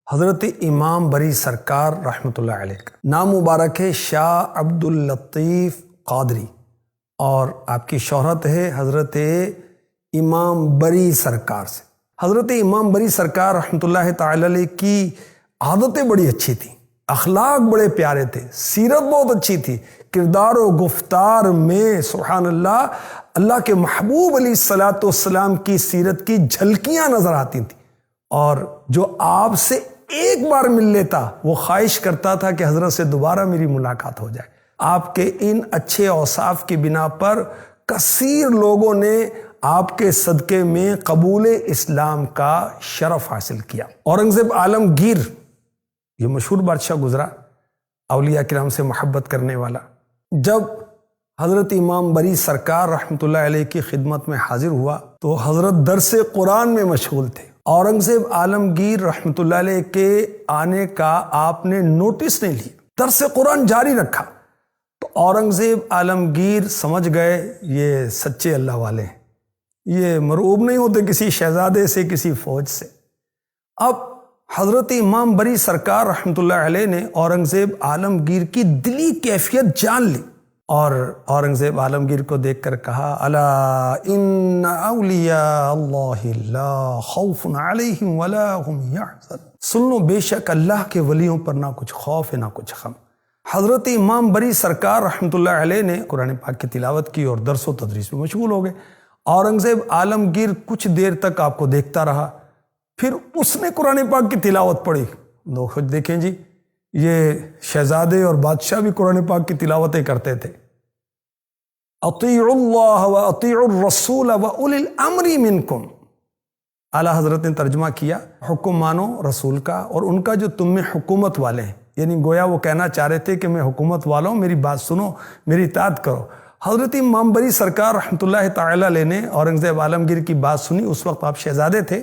حضرت امام بری سرکار رحمۃ اللہ علیہ کا نام مبارک ہے شاہ عبد اللطیف قادری، اور آپ کی شہرت ہے حضرت امام بری سرکار سے۔ حضرت امام بری سرکار رحمۃ اللہ تعالی علیہ کی عادتیں بڑی اچھی تھیں، اخلاق بڑے پیارے تھے، سیرت بہت اچھی تھی، کردار و گفتار میں سبحان اللہ اللہ کے محبوب علیہ الصلاۃ والسلام کی سیرت کی جھلکیاں نظر آتی تھیں، اور جو آپ سے ایک بار مل لیتا وہ خواہش کرتا تھا کہ حضرت سے دوبارہ میری ملاقات ہو جائے۔ آپ کے ان اچھے اوصاف کی بنا پر کثیر لوگوں نے آپ کے صدقے میں قبول اسلام کا شرف حاصل کیا۔ اورنگزیب عالمگیر یہ مشہور بادشاہ گزرا، اولیاء کرام سے محبت کرنے والا، جب حضرت امام بری سرکار رحمۃ اللہ علیہ کی خدمت میں حاضر ہوا تو حضرت درس قرآن میں مشغول تھے۔ اورنگزیب عالمگیر رحمۃ اللہ علیہ کے آنے کا آپ نے نوٹس نہیں لیا، درس قرآن جاری رکھا، تو اورنگزیب عالمگیر سمجھ گئے یہ سچے اللہ والے ہیں، یہ مرعوب نہیں ہوتے کسی شہزادے سے، کسی فوج سے۔ اب حضرت امام بری سرکار رحمۃ اللہ علیہ نے اورنگزیب عالمگیر کی دلی کیفیت جان لی، اور اورنگزیب عالمگیر کو دیکھ کر کہا الا ان اولیاء اللہ لا خوف علیہم ولا هم یحزنون، سن لو بے شک اللہ کے ولیوں پر نہ کچھ خوف ہے نہ کچھ غم۔ حضرت امام بری سرکار رحمۃ اللہ علیہ نے قرآن پاک کی تلاوت کی اور درس و تدریس میں مشغول ہو گئے۔ اورنگزیب عالمگیر کچھ دیر تک آپ کو دیکھتا رہا، پھر اس نے قرآن پاک کی تلاوت پڑھی۔ لوگ خود دیکھیں جی، یہ شہزادے اور بادشاہ بھی قرآن پاک کی تلاوتیں کرتے تھے۔ اطیعوا اللہ و اطیعوا الرسول و اولی الامر منکم، اعلیٰ حضرت نے ترجمہ کیا حکم مانو رسول کا اور ان کا جو تم میں حکومت والے ہیں، یعنی گویا وہ کہنا چاہ رہے تھے کہ میں حکومت والا ہوں، میری بات سنو، میری اطاعت کرو۔ حضرت امام بری سرکار رحمۃ اللہ تعالی علیہ نے اورنگزیب عالمگیر کی بات سنی، اس وقت آپ شہزادے تھے،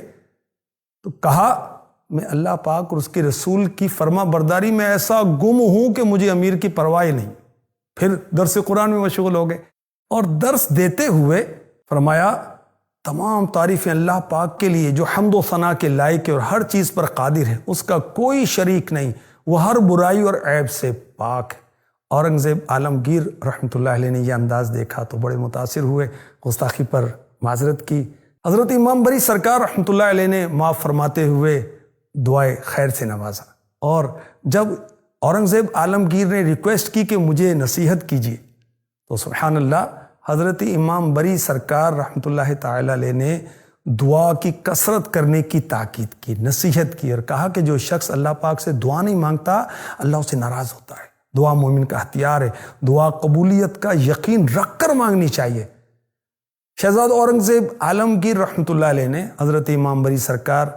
تو کہا میں اللہ پاک اور اس کے رسول کی فرما برداری میں ایسا گم ہوں کہ مجھے امیر کی پرواہ نہیں۔ پھر درس قرآن میں مشغول ہو گئے، اور درس دیتے ہوئے فرمایا تمام تعریفیں اللہ پاک کے لیے جو حمد و ثنا کے لائق ہے اور ہر چیز پر قادر ہے، اس کا کوئی شریک نہیں، وہ ہر برائی اور عیب سے پاک ہے۔ اورنگزیب عالمگیر رحمۃ اللہ علیہ نے یہ انداز دیکھا تو بڑے متاثر ہوئے، گستاخی پر معذرت کی۔ حضرت امام بری سرکار رحمۃ اللہ علیہ نے معاف فرماتے ہوئے دعائے خیر سے نوازا، اور جب اورنگزیب عالمگیر نے ریکویسٹ کی کہ مجھے نصیحت کیجیے تو سبحان اللہ حضرت امام بری سرکار رحمۃ اللہ تعالی علیہ نے دعا کی کثرت کرنے کی تاکید کی، نصیحت کی، اور کہا کہ جو شخص اللہ پاک سے دعا نہیں مانگتا اللہ اسے ناراض ہوتا ہے۔ دعا مومن کا ہتھیار ہے، دعا قبولیت کا یقین رکھ کر مانگنی چاہیے۔ شہزاد اورنگزیب عالمگیر رحمۃ اللہ علیہ نے حضرت امام بری سرکار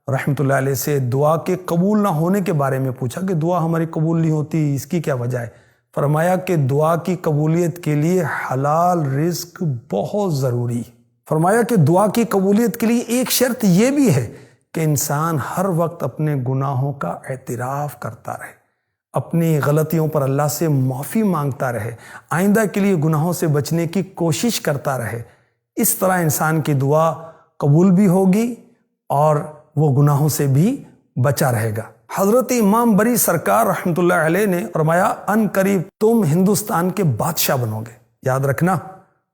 رحمۃ اللہ علیہ سے دعا کے قبول نہ ہونے کے بارے میں پوچھا کہ دعا ہماری قبول نہیں ہوتی، اس کی کیا وجہ ہے؟ فرمایا کہ دعا کی قبولیت کے لیے حلال رزق بہت ضروری ہے۔ فرمایا کہ دعا کی قبولیت کے لیے ایک شرط یہ بھی ہے کہ انسان ہر وقت اپنے گناہوں کا اعتراف کرتا رہے، اپنی غلطیوں پر اللہ سے معافی مانگتا رہے، آئندہ کے لیے گناہوں سے بچنے کی کوشش کرتا رہے۔ اس طرح انسان کی دعا قبول بھی ہوگی اور وہ گناہوں سے بھی بچا رہے گا۔ حضرت امام بری سرکار رحمۃ اللہ علیہ نے فرمایا ان قریب تم ہندوستان کے بادشاہ بنو گے، یاد رکھنا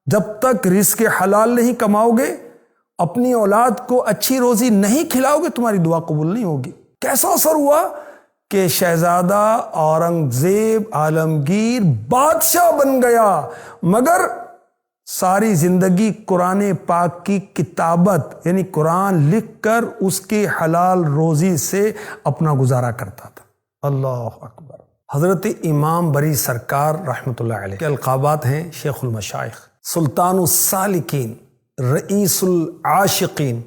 جب تک رزق حلال نہیں کماؤ گے، اپنی اولاد کو اچھی روزی نہیں کھلاؤ گے، تمہاری دعا قبول نہیں ہوگی۔ کیسا اثر ہوا کہ شہزادہ اورنگزیب عالمگیر بادشاہ بن گیا، مگر ساری زندگی قرآن پاک کی کتابت یعنی قرآن لکھ کر اس کے حلال روزی سے اپنا گزارا کرتا تھا۔ اللہ اکبر۔ حضرت امام بری سرکار رحمۃ اللہ علیہ کے القابات ہیں شیخ المشائخ، سلطان السالکین، رئیس العاشقین،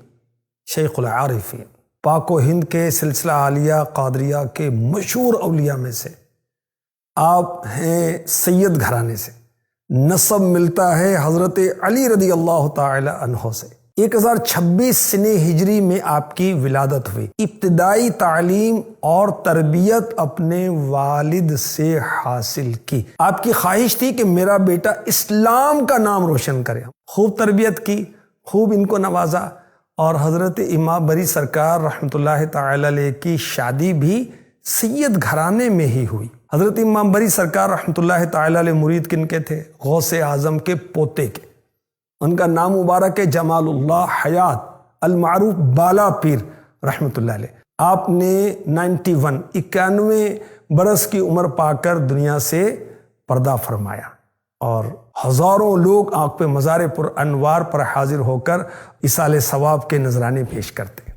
شیخ العارفین، پاک و ہند کے سلسلہ عالیہ قادریہ کے مشہور اولیاء میں سے آپ ہیں، سید گھرانے سے نسب ملتا ہے حضرت علی رضی اللہ تعالی عنہ سے۔ 1026 سنہ ہجری میں آپ کی ولادت ہوئی۔ ابتدائی تعلیم اور تربیت اپنے والد سے حاصل کی۔ آپ کی خواہش تھی کہ میرا بیٹا اسلام کا نام روشن کرے۔ خوب تربیت کی، خوب ان کو نوازا، اور حضرت امام بری سرکار رحمۃ اللہ تعالی علیہ کی شادی بھی سید گھرانے میں ہی ہوئی۔ حضرت امام بری سرکار رحمۃ اللہ تعالی علیہ مرید کن کے تھے؟ غوث اعظم کے پوتے کے۔ ان کا نام مبارک ہے جمال اللہ حیات المعروف بالا پیر رحمۃ اللہ علیہ۔ آپ نے 91 برس کی عمر پا کر دنیا سے پردہ فرمایا، اور ہزاروں لوگ آپ پہ مزار پر انوار پر حاضر ہو کر ایصال ثواب کے نذرانے پیش کرتے۔